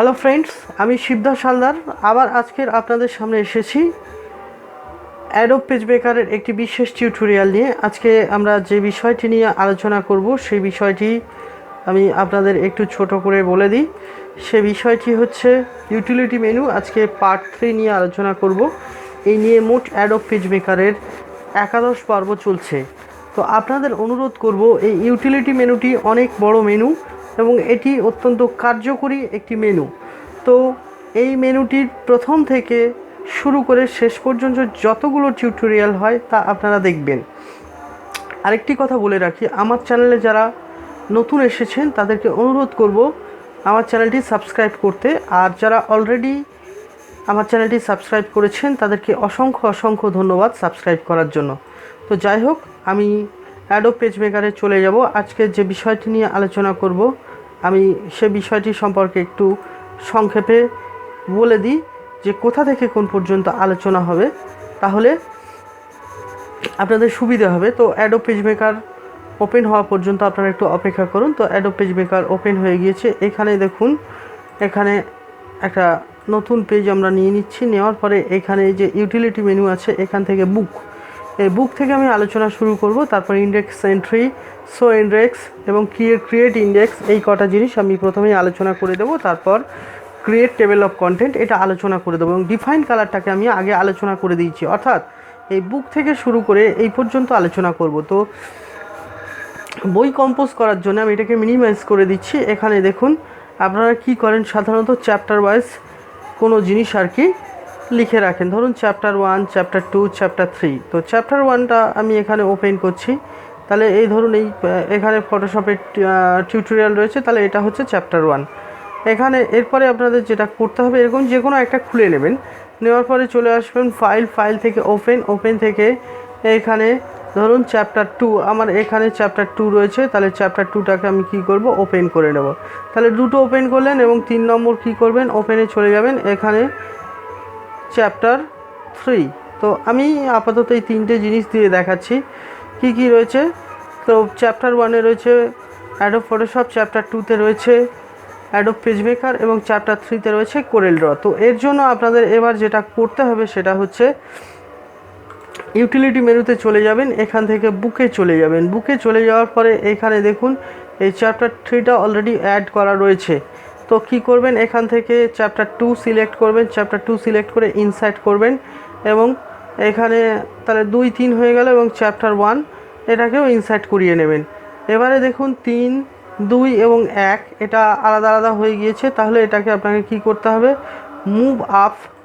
Hello friends, আমি শিবদাস হালদার আবার আজকের আপনাদের সামনে এসেছি অ্যাডোব পেজমেকারের একটি বিশেষ টিউটোরিয়াল নিয়ে। আজকে আমরা যে বিষয়টি নিয়ে আলোচনা করব সেই বিষয়টি আমি আপনাদের একটু ছোট করে বলে দিই। সে বিষয়টি হচ্ছে ইউটিলিটি মেনু। আজকে পার্ট 3 নিয়ে আলোচনা করব। এই নিয়ে মোট অ্যাডোব পেজমেকারের 11 পর্ব চলছে। তো আপনাদের অনুরোধ করব, এই ইউটিলিটি মেনুটি অনেক বড় মেনু এবং এটি অত্যন্ত কার্যকরী একটি মেনু। তো এই মেনুটির প্রথম থেকে শুরু করে শেষ পর্যন্ত যতগুলো টিউটোরিয়াল হয় তা আপনারা দেখবেন। আরেকটি কথা বলে রাখি, আমার চ্যানেলে যারা নতুন এসেছেন তাদেরকে অনুরোধ করব আমার চ্যানেলটি সাবস্ক্রাইব করতে, আর যারা অলরেডি আমার চ্যানেলটি সাবস্ক্রাইব করেছেন তাদেরকে অসংখ্য ধন্যবাদ সাবস্ক্রাইব করার জন্য। তো যাই হোক, আমি অ্যাডোব পেজমেকারে চলে যাব। আজকে যে বিষয়টি নিয়ে আলোচনা করব আমি সে বিষয়টি সম্পর্কে একটু সংক্ষেপে বলে দিই যে কোথা থেকে কোন পর্যন্ত আলোচনা হবে, তাহলে আপনাদের সুবিধা হবে। তো অ্যাডোব পেজমেকার ওপেন হওয়া পর্যন্ত আপনারা একটু অপেক্ষা করুন। তো অ্যাডোব পেজমেকার ওপেন হয়ে গিয়েছে। এখানে দেখুন, এখানে একটা নতুন পেজ আমরা নিয়ে নিচ্ছি। নেওয়ার পরে এখানে যে ইউটিলিটি মেনু আছে এখান থেকে বুক, এই বুক থেকে আমি আলোচনা শুরু করব। তারপর ইন্ডেক্স এন্ট্রি, শো ইন্ডেক্স এবং ক্রিয়েট ইন্ডেক্স, এই কটা জিনিস আমি প্রথমেই আলোচনা করে দেবো। তারপর ক্রিয়েট টেবিল অফ কন্টেন্ট, এটা আলোচনা করে দেবো এবং ডিফাইন কালারটাকে আমি আগে আলোচনা করে দিয়েছি। অর্থাৎ এই বুক থেকে শুরু করে এই পর্যন্ত আলোচনা করব। তো বই কম্পোজ করার জন্য আমি এটাকে মিনিমাইজ করে দিচ্ছি। এখানে দেখুন, আপনারা কি করেন সাধারণত চ্যাপ্টার ওয়াইজ কোনো জিনিস আর কি লিখে রাখেন। ধরুন চ্যাপ্টার 1, চ্যাপ্টার 2, চ্যাপ্টার 3। তো চ্যাপ্টার 1টা আমি এখানে ওপেন করছি। তাহলে এই ধরুন এখানে ফটোশপের টিউটোরিয়াল রয়েছে, তাহলে এটা হচ্ছে চ্যাপ্টার 1। এখানে এরপরে আপনাদের যেটা করতে হবে, এরকম যে কোনো একটা খুলে নেবেন। নেওয়ার পরে চলে আসবেন ফাইল থেকে ওপেন থেকে এখানে ধরুন চ্যাপ্টার 2, আমার এখানে চ্যাপ্টার 2 রয়েছে। তাহলে চ্যাপ্টার 2টাকে আমি কি করব, ওপেন করে নেব। তাহলে দুটো ওপেন করলেন এবং 3 নম্বর কি করবেন, ওপেনে চলে যাবেন এখানে চ্যাপ্টার 3। তো আমি আপাতত এই 3টে জিনিস দিয়ে দেখাচ্ছি কি রয়েছে। তো চ্যাপ্টার 1-এ রয়েছে অ্যাডোব ফটোশপ, চ্যাপ্টার 2-তে রয়েছে অ্যাডোব পেজমেকার এবং চ্যাপ্টার 3-তে রয়েছে কোরেল ড্র। তো এর জন্য আপনাদের এবার যেটা করতে হবে সেটা হচ্ছে ইউটিলিটি মেনুতে চলে যাবেন, এখান থেকে বুকে চলে যাবেন। বুকে চলে যাওয়ার পরে এখানে দেখুন এই চ্যাপ্টার 3টা অলরেডি অ্যাড করা রয়েছে। তো কি করবেন, এখান থেকে চ্যাপ্টার 2 সিলেক্ট করবেন। চ্যাপ্টার 2 সিলেক্ট করে ইনসার্ট করবেন এবং এখানে তাহলে 2, 3 হয়ে গেল এবং চ্যাপ্টার 1 এটাকেও ইনসার্ট করিয়ে নেবেন। এবারে দেখুন 3, 2 এবং 1 এটা আলাদা হয়ে গিয়েছে। তাহলে এটাকে আপনাকে কি করতে হবে,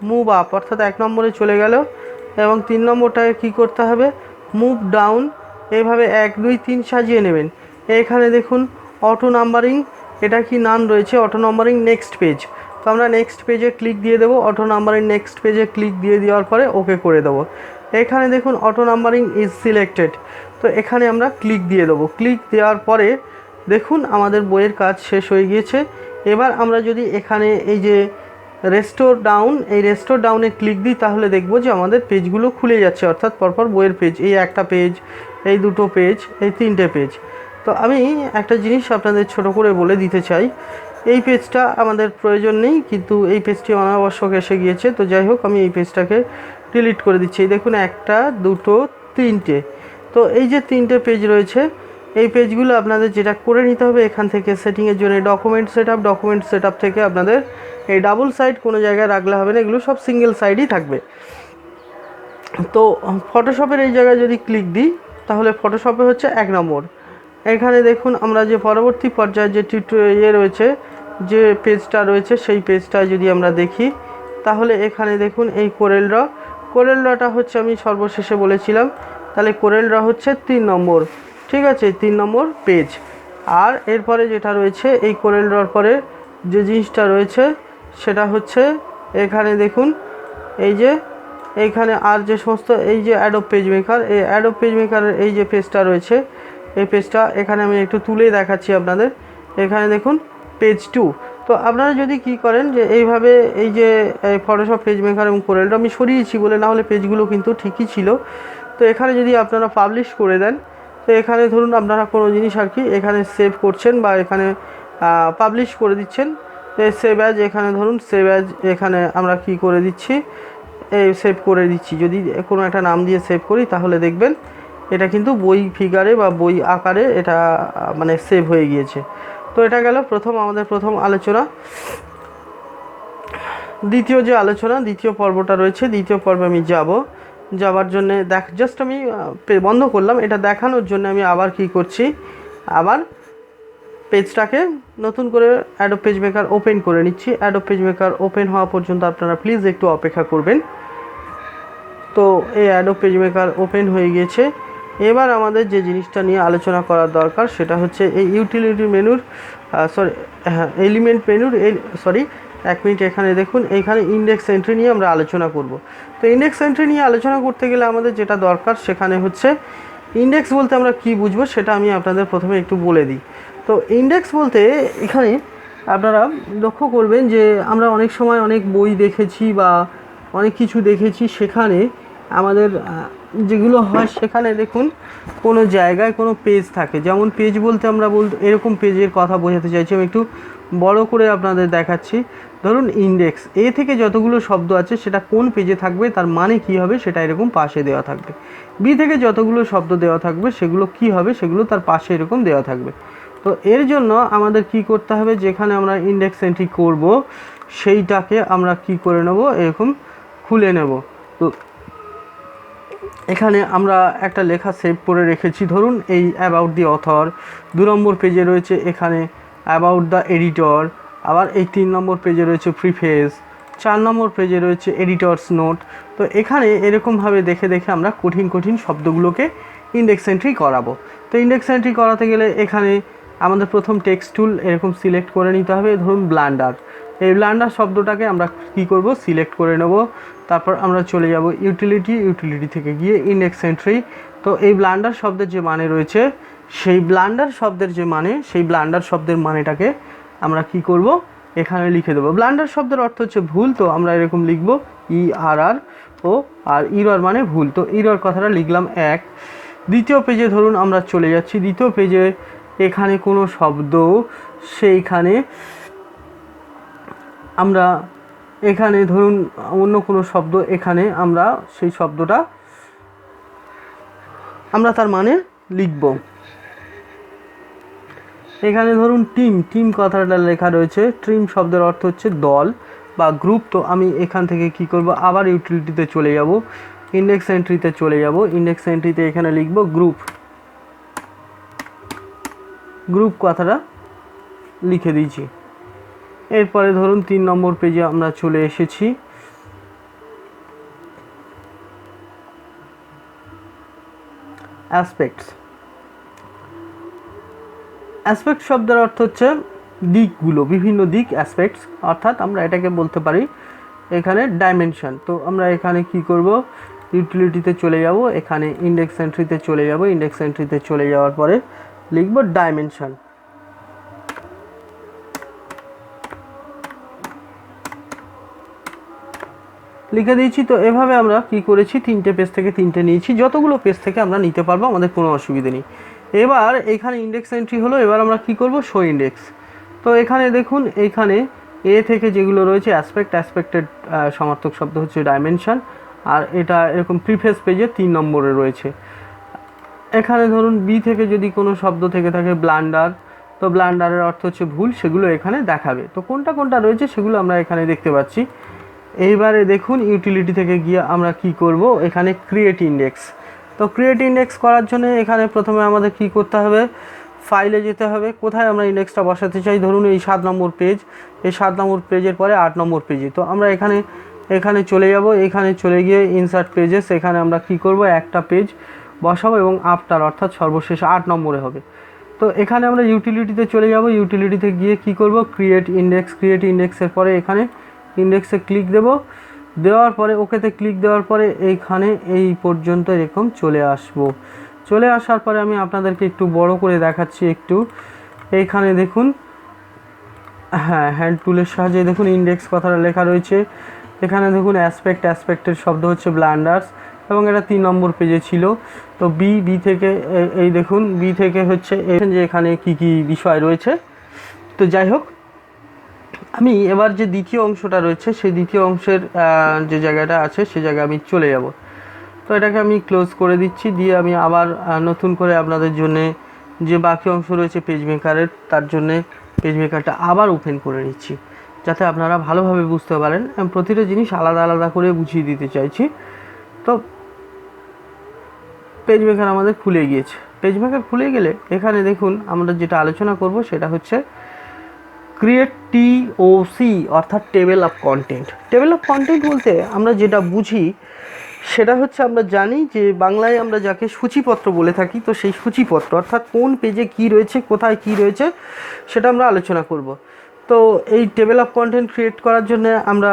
মুভ আপ অর্থাৎ 1 নম্বরে চলে গেল এবং 3 নম্বরটাকে কী করতে হবে, মুভ ডাউন। এইভাবে 1, 2, 3 সাজিয়ে নেবেন। এখানে দেখুন অটো নাম্বারিং, এটা কি নাম রয়েছে, অটো নাম্বারিং নেক্সট পেজ। তো আমরা নেক্সট পেজে ক্লিক দিয়ে দেবো। অটো নাম্বারিং নেক্সট পেজে ক্লিক দিয়ে দেওয়ার পরে ওকে করে দেবো। এখানে দেখুন অটো নাম্বারিং ইজ সিলেক্টেড। তো এখানে আমরা ক্লিক দিয়ে দেবো। ক্লিক দেওয়ার পরে দেখুন আমাদের বইয়ের কাজ শেষ হয়ে গিয়েছে। এবার আমরা যদি এখানে এই যে রেস্টোর ডাউনে ক্লিক দিই তাহলে দেখবো যে আমাদের পেজগুলো খুলে যাচ্ছে, অর্থাৎ পরপর বইয়ের পেজ, এই একটা পেজ, এই দুটো পেজ, এই 3টে পেজ। তো আমি একটা জিনিস আপনাদের ছোট করে বলে দিতে চাই, এই পেজটা আমাদের প্রয়োজন নেই, কিন্তু এই পেজটি অনাবশ্যক এসে গিয়েছে। তো যাই হোক, আমি এই পেজটাকে ডিলিট করে দিচ্ছি। এই দেখুন 1, 2, 3টে। তো এই যে 3টে পেজ রয়েছে, এই পেজগুলো আপনাদের যেটা করে নিতে হবে, এখান থেকে সেটিংয়ের জন্য ডকুমেন্ট সেটআপ থেকে আপনাদের এই ডাবল সাইড কোনো জায়গায় রাখলে হবে না, এগুলো সব সিঙ্গেল সাইডই থাকবে। তো ফটোশপের এই জায়গায় যদি ক্লিক দিই তাহলে ফটোশপে হচ্ছে 1 নম্বর। এখানে দেখুন আমরা যে পরবর্তী পর্যায়ে যে রয়েছে, যে পেজটা রয়েছে, সেই পেজটা যদি আমরা দেখি তাহলে এখানে দেখুন এই কোরেল ড্রটা হচ্ছে আমি সর্বশেষে বলেছিলাম। তাহলে কোরেল ড্র হচ্ছে 3 নম্বর, ঠিক আছে, 3 নম্বর পেজ। আর এরপরে যেটা রয়েছে এই কোরেল ড্রর পরে যে জিনিসটা রয়েছে সেটা হচ্ছে এখানে দেখুন এই যে এইখানে আর যে সমস্ত এই যে অ্যাডোব পেজমেকার, এই অ্যাডোব পেজমেকারের এই যে পেজটা রয়েছে, এই পেজটা এখানে আমি একটু তুলে দেখাচ্ছি আপনাদের। এখানে দেখুন পেজ 2। তো আপনারা যদি কি করেন যে এইভাবে এই যে ফটোশপ পেজমেকার এবং কোরেল ড্র আমি সরিয়েছি বলে, না হলে পেজগুলো কিন্তু ঠিকই ছিল। তো এখানে যদি আপনারা পাবলিশ করে দেন, তো এখানে ধরুন আপনারা কোনো জিনিস আর কি এখানে সেভ করছেন বা এখানে পাবলিশ করে দিচ্ছেন, এই সেভ অ্যাজ, এখানে ধরুন সেভ অ্যাজ, এখানে আমরা কি করে দিচ্ছি, এই সেভ করে দিচ্ছি। যদি কোনো একটা নাম দিয়ে সেভ করি তাহলে দেখবেন এটা কিন্তু বই ফিগারে বা বই আকারে এটা মানে সেভ হয়ে গিয়েছে। তো এটা গেল আমাদের প্রথম আলোচনা। দ্বিতীয় যে আলোচনা, দ্বিতীয় পর্বটা রয়েছে, দ্বিতীয় পর্বে আমি যাওয়ার জন্য জাস্ট আমি বন্ধ করলাম, এটা দেখানোর জন্য আমি আবার কি করছি, আবার পেজটাকে নতুন করে অ্যাডোব পেজ মেকার ওপেন করে নিচ্ছি। অ্যাডোব পেজ মেকার ওপেন হওয়া পর্যন্ত আপনারা প্লিজ একটু অপেক্ষা করবেন। তো এই অ্যাডোব পেজ মেকার ওপেন হয়ে গিয়েছে। এবার আমাদের যে জিনিসটা নিয়ে আলোচনা করার দরকার সেটা হচ্ছে এই ইউটিলিটি মেনুর এলিমেন্ট মেনুর এক মিনিট, এখানে দেখুন, এইখানে ইন্ডেক্স এন্ট্রি নিয়ে আমরা আলোচনা করব। তো ইন্ডেক্স এন্ট্রি নিয়ে আলোচনা করতে গেলে আমাদের যেটা দরকার সেখানে হচ্ছে ইন্ডেক্স বলতে আমরা কি বুঝবো সেটা আমি আপনাদের প্রথমে একটু বলে দিই। তো ইন্ডেক্স বলতে এখানে আপনারা লক্ষ্য করবেন যে আমরা অনেক সময় অনেক বই দেখেছি বা অনেক কিছু দেখেছি, সেখানে আমাদের যেগুলো হয় সেখানে দেখুন কোনো জায়গায় কোনো পেজ থাকে। যেমন পেজ বলতে আমরা এরকম পেজের কথা বোঝাতে চাইছি, আমি একটু বড় করে আপনাদের দেখাচ্ছি। ধরুন ইন্ডেক্স, এ থেকে যতগুলো শব্দ আছে সেটা কোন পেজে থাকবে তার মানে কি হবে সেটা এরকম পাশে দেওয়া থাকবে। বি থেকে যতগুলো শব্দ দেওয়া থাকবে সেগুলো কি হবে সেগুলো তার পাশে এরকম দেওয়া থাকবে। তো এর জন্য আমাদের কি করতে হবে, যেখানে আমরা ইন্ডেক্স এন্ট্রি করব সেইটাকে আমরা কি করে নেব, এরকম খুলে নেব। তো এখানে আমরা একটা লেখা সেভ করে রেখেছি, ধরুন এই অ্যাবাউট দি অথর 2 নম্বর পেজে রয়েছে, এখানে অ্যাবাউট দ্য এডিটর, আবার এই 3 নম্বর পেজে রয়েছে প্রিফেস, 4 নম্বর পেজে রয়েছে এডিটরস নোট। তো এখানে এরকমভাবে দেখে দেখে আমরা কঠিন শব্দগুলোকে ইন্ডেক্স এন্ট্রি করাবো। তো ইন্ডেক্স এন্ট্রি করাতে গেলে এখানে আমাদের প্রথম টেক্সট টুল এরকম সিলেক্ট করে নিতে হবে। ধরুন ব্লান্ডার, এই ব্লান্ডার শব্দটাকে আমরা কি করব, সিলেক্ট করে নেব। তারপর আমরা চলে যাব ইউটিলিটি থেকে গিয়ে ইন্ডেক্স এন্ট্রি। তো এই ব্লান্ডার শব্দের যে মানে রয়েছে সেই ব্লান্ডার শব্দের মানেটাকে আমরা কি করব, এখানে লিখে দেবো। ব্লান্ডার শব্দের অর্থ হচ্ছে ভুল, তো আমরা এরকম লিখব ERR ও, আর ইরর মানে ভুল, তো ইরর কথাটা লিখলাম 1। দ্বিতীয় পেজে ধরুন আমরা চলে যাচ্ছি, দ্বিতীয় পেজে এখানে কোনো শব্দ, সেইখানে আমরা এখানে ধরুন অন্য কোনো শব্দ, এখানে আমরা সেই শব্দটা আমরা তার মানে লিখব। এখানে ধরুন টিম কথাটা লেখা রয়েছে, টিম শব্দের অর্থ হচ্ছে দল বা গ্রুপ। তো আমি এখান থেকে কি করব, আবার ইউটিলিটিতে চলে যাব, ইন্ডেক্স এন্ট্রিতে চলে যাব, ইন্ডেক্স এন্ট্রিতে এখানে লিখব গ্রুপ কথাটা লিখে দিয়েছি। এরপরে ধরুন 3 নম্বর পেজে আমরা চলে এসেছি, অ্যাসপেক্ট শব্দের অর্থ হচ্ছে দিকগুলো, বিভিন্ন দিক, অ্যাসপেক্টস, অর্থাৎ আমরা এটাকে বলতে পারি এখানে ডাইমেনশন। তো আমরা এখানে কি করব, ইউটিলিটিতে চলে যাব, এখানে ইন্ডেক্স এন্ট্রিতে চলে যাব, ইন্ডেক্স এন্ট্রিতে চলে যাওয়ার পরে লিখব ডাইমেনশন, লিখে দিয়েছি। তো এভাবে আমরা কি করেছি, 3টে পেজ থেকে 3টে নিয়েছি, যতগুলো পেজ থেকে আমরা নিতে পারবো, আমাদের কোনো অসুবিধা নেই। এবার এইখানে ইন্ডেক্স এন্ট্রি হলো, এবার আমরা কি করব, শো ইন্ডেক্স। তো এখানে দেখুন, এইখানে এ থেকে যেগুলো রয়েছে অ্যাসপেক্টের সমার্থক শব্দ হচ্ছে ডাইমেনশন, আর এটা এরকম প্রিফেস পেজে 3 নম্বরে রয়েছে। এখানে ধরুন বি থেকে যদি কোনো শব্দ থেকে থাকে ব্লান্ডার, তো ব্লান্ডারের অর্থ হচ্ছে ভুল, সেগুলো এখানে দেখাবে। তো কোনটা রয়েছে সেগুলো আমরা এখানে দেখতে পাচ্ছি। এইবারে দেখুন ইউটিলিটি থেকে গিয়ে আমরা কি করব, এখানে ক্রিয়েট ইন্ডেক্স। তো ক্রিয়েট ইন্ডেক্স করার জন্য এখানে প্রথমে আমাদের কি করতে হবে, ফাইলে যেতে হবে, কোথায় আমরা ইন্ডেক্সটা বসাতে চাই। ধরুন এই 7 নম্বর পেজ, এই 7 নম্বর পেজের পরে 8 নম্বর পেজে। তো আমরা এখানে চলে যাব, এখানে চলে গিয়ে ইনসার্ট পেজেস, এখানে আমরা কি করব, একটা পেজ বসাবো এবং আফটার অর্থাৎ সর্বশেষ 8 নম্বরে হবে। তো এখানে আমরা ইউটিলিটিতে চলে যাব, ইউটিলিটিতে গিয়ে কি করব, ক্রিয়েট ইন্ডেক্সের পরে এখানে ইন্ডেক্সে ক্লিক দেওয়ার পরে ওকেতে ক্লিক দেওয়ার পরে এইখানে এই পর্যন্ত এরকম চলে আসার পরে আমি আপনাদেরকে একটু বড় করে দেখাচ্ছি। একটু এইখানে দেখুন, হ্যাঁ, হ্যান্ড টুলের সাহায্যে দেখুন ইন্ডেক্স কথাটা লেখা রয়েছে। এখানে দেখুন অ্যাসপেক্টের শব্দ হচ্ছে ব্লান্ডার্স, এবং এটা 3 নম্বর পেজে ছিল। তো বি থেকে এই দেখুন, বি থেকে হচ্ছে যে এখানে কি বিষয় রয়েছে। তো যাই হোক, আমি এবার যে দ্বিতীয় অংশটা রয়েছে সেই দ্বিতীয় অংশের যে জায়গাটা আছে সেই জায়গায় আমি চলে যাব। তো এটাকে আমি ক্লোজ করে দিচ্ছি, দিয়ে আমি আবার নতুন করে আপনাদের জন্যে যে বাকি অংশ রয়েছে পেজ মেকারের, তার জন্যে পেজ মেকারটা আবার ওপেন করে নিচ্ছি যাতে আপনারা ভালোভাবে বুঝতে পারেন। আমি প্রতিটা জিনিস আলাদা আলাদা করে বুঝিয়ে দিতে চাইছি। তো পেজ মেকার আমাদের খুলে গিয়েছে। পেজ মেকার খুলে গেলে এখানে দেখুন আমরা যেটা আলোচনা করব সেটা হচ্ছে ক্রিয়েট টিওসি অর্থাৎ table of content. Table of content বলতে আমরা যেটা বুঝি সেটা হচ্ছে, আমরা জানি যে বাংলায় আমরা যাকে সূচিপত্র বলে থাকি, তো সেই সূচিপত্র অর্থাৎ কোন পেজে কি রয়েছে, কোথায় কি রয়েছে সেটা আমরা আলোচনা করব। তো এই টেবিল অফ কন্টেন্ট ক্রিয়েট করার জন্য আমরা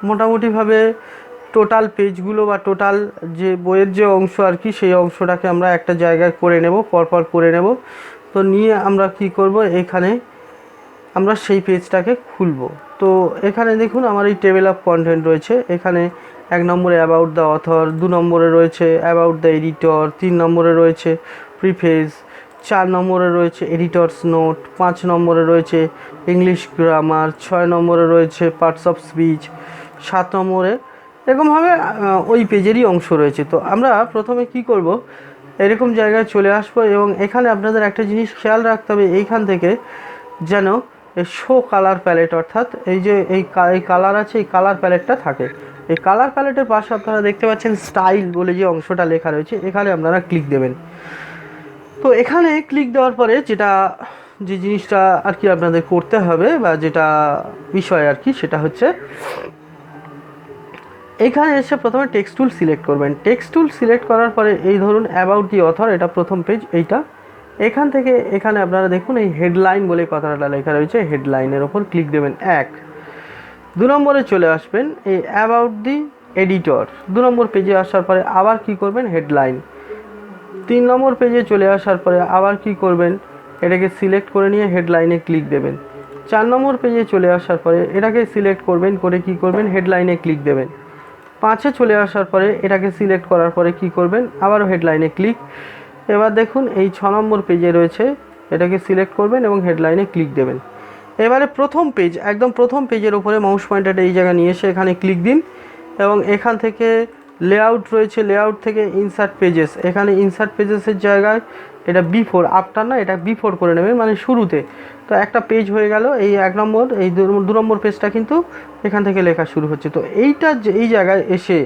মোটামুটিভাবে টোটাল পেজগুলো বা টোটাল যে বইয়ের যে অংশ আর কি, সেই অংশটাকে আমরা একটা জায়গায় করে নেব, পরপর করে নেব। তো নিয়ে আমরা কি করব, এখানে আমরা সেই পেজটাকে খুলব। তো এখানে দেখুন আমার এই টেবিল অফ কন্টেন্ট রয়েছে। এখানে 1 নম্বরে অ্যাবাউট দ্য অথর, 2 নম্বরে রয়েছে অ্যাবাউট দ্য এডিটর, 3 নম্বরে রয়েছে প্রিফেস, 4 নম্বরে রয়েছে এডিটরস নোট, 5 নম্বরে রয়েছে ইংলিশ গ্রামার, 6 নম্বরে রয়েছে পার্টস অফ স্পিচ, 7 নম্বরে এরকমভাবে ওই পেজেরই অংশ রয়েছে। তো আমরা প্রথমে কি করব, এরকম জায়গায় চলে আসবো এবং এখানে আপনাদের একটা জিনিস খেয়াল রাখতে হবে, এইখান থেকে যেন এই শো কালার প্যালেট অর্থাৎ এই যে এই কালার আছে, এই কালার প্যালেটটা থাকে। এই কালার প্যালেটের পাশে আপনারা দেখতে পাচ্ছেন স্টাইল বলে যে অংশটা লেখা রয়েছে, এখানে আপনারা ক্লিক দেবেন। তো এখানে ক্লিক দেওয়ার পরে যে জিনিসটা আর কি আপনাদের করতে হবে বা যেটা বিষয় আর কি, সেটা হচ্ছে এখানে এসে প্রথমে টেক্সট টুল সিলেক্ট করবেন। টেক্সট টুল সিলেক্ট করার পরে এই ধরুন অ্যাবাউট দি অথর, এটা প্রথম পেজ এইটা। এখান থেকে এখানে আপনারা দেখুন এই হেডলাইন বলে কথাটা লেখা রয়েছে, হেডলাইনের ওপর ক্লিক দেবেন 1। 2 নম্বরে চলে আসবেন এই অ্যাবাউট দি এডিটর, 2 নম্বর পেজে আসার পরে আবার কি করবেন, হেডলাইন। 3 নম্বর পেজে চলে আসার পরে আবার কি করবেন, এটাকে সিলেক্ট করে নিয়ে হেডলাইনে ক্লিক দেবেন। 4 নম্বর পেজে চলে আসার পরে এটাকে সিলেক্ট করবেন, করে কি করবেন, হেডলাইনে ক্লিক দেবেন। 5-এ চলে আসার পরে এটাকে সিলেক্ট করার পরে কি করবেন, আবারও হেডলাইনে ক্লিক। এবার দেখুন এই 6 নম্বর পেজে রয়েছে, এটাকে সিলেক্ট করবেন এবং হেডলাইনে ক্লিক দেবেন। এবারে প্রথম পেজ, একদম প্রথম পেজের উপরে মাউস পয়েন্টারটা এই জায়গায় নিয়ে এসে এখানে ক্লিক দিন এবং এখান থেকে লেআউট রয়েছে, লেআউট থেকে ইনসার্ট পেজেস, এখানে ইনসার্ট পেজেসের জায়গায় এটা বিফোর, আফটার না, এটা বিফোর করে নেবেন, মানে শুরুতে। তো একটা পেজ হয়ে গেল, এই 1 নম্বর, এই 2 নম্বর পেজটা কিন্তু এখান থেকে লেখা শুরু হচ্ছে। তো এইটা এই জায়গায় এসে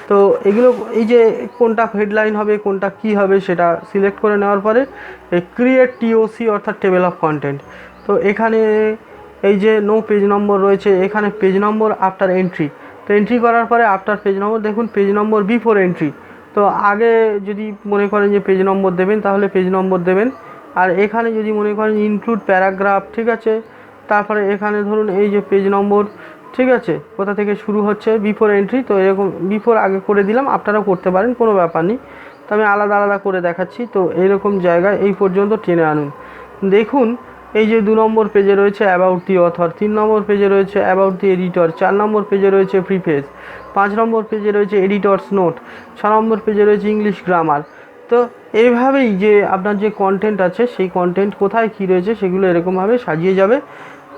তো এগুলো এই যে কোনটা হেডলাইন হবে, কোনটা কি হবে সেটা সিলেক্ট করে নেওয়ার পরে এই ক্রিয়েট টিওসি অর্থাৎ টেবিল অফ কন্টেন্ট। তো এখানে এই যে নো পেজ নম্বর রয়েছে, এখানে পেজ নম্বর আফটার এন্ট্রি। তো এন্ট্রি করার পরে আফটার পেজ নম্বর, দেখুন পেজ নম্বর বিফোর এন্ট্রি। তো আগে যদি মনে করেন যে পেজ নম্বর দেবেন তাহলে পেজ নম্বর দেবেন। আর এখানে যদি মনে করেন ইনক্লুড প্যারাগ্রাফ, ঠিক আছে, তারপরে এখানে ধরুন এই যে পেজ নম্বর, ঠিক আছে, কোথা থেকে শুরু হচ্ছে, বিফোর এন্ট্রি। তো এরকম বিফোর আগে করে দিলাম, আপনারাও করতে পারেন, কোনো ব্যাপার নেই। তো আমি আলাদা আলাদা করে দেখাচ্ছি। তো এইরকম জায়গায় এই পর্যন্ত টেনে আনুন। দেখুন এই যে 2 নম্বর পেজে রয়েছে অ্যাবাউট দি অথর, 3 নম্বর পেজে রয়েছে অ্যাবাউট দি এডিটর, 4 নম্বর পেজে রয়েছে প্রিফেস, 5 নম্বর পেজে রয়েছে এডিটরস নোট, 6 নম্বর পেজে রয়েছে ইংলিশ গ্রামার। তো এইভাবেই যে আপনার যে কন্টেন্ট আছে সেই কন্টেন্ট কোথায় কী রয়েছে সেগুলো এরকমভাবে সাজিয়ে যাবে।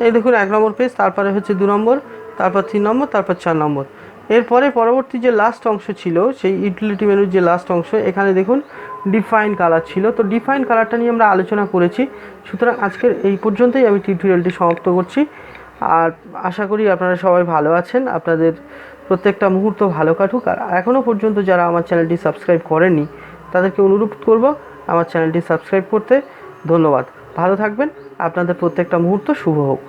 এই দেখুন 1 নম্বর পেজ, তারপরে হচ্ছে 2 নম্বর, তারপর 3 নম্বর, তারপর 4 নম্বর। এরপরে পরবর্তী যে লাস্ট অংশ ছিল সেই ইউটিলিটি মেনুর যে লাস্ট অংশ, এখানে দেখুন ডিফাইন কালার ছিল। তো ডিফাইন কালারটা নিয়ে আমরা আলোচনা করেছি। সুতরাং আজকের এই পর্যন্তই আমি টিউটোরিয়ালটি সমাপ্ত করছি। আর আশা করি আপনারা সবাই ভালো আছেন, আপনাদের প্রত্যেকটা মুহূর্ত ভালো কাটুক। আর এখনও পর্যন্ত যারা আমার চ্যানেলটি সাবস্ক্রাইব করেননি তাদেরকে অনুরোধ করব আমার চ্যানেলটি সাবস্ক্রাইব করতে। ধন্যবাদ, ভালো থাকবেন, আপনাদের প্রত্যেকটা মুহূর্ত শুভ হোক।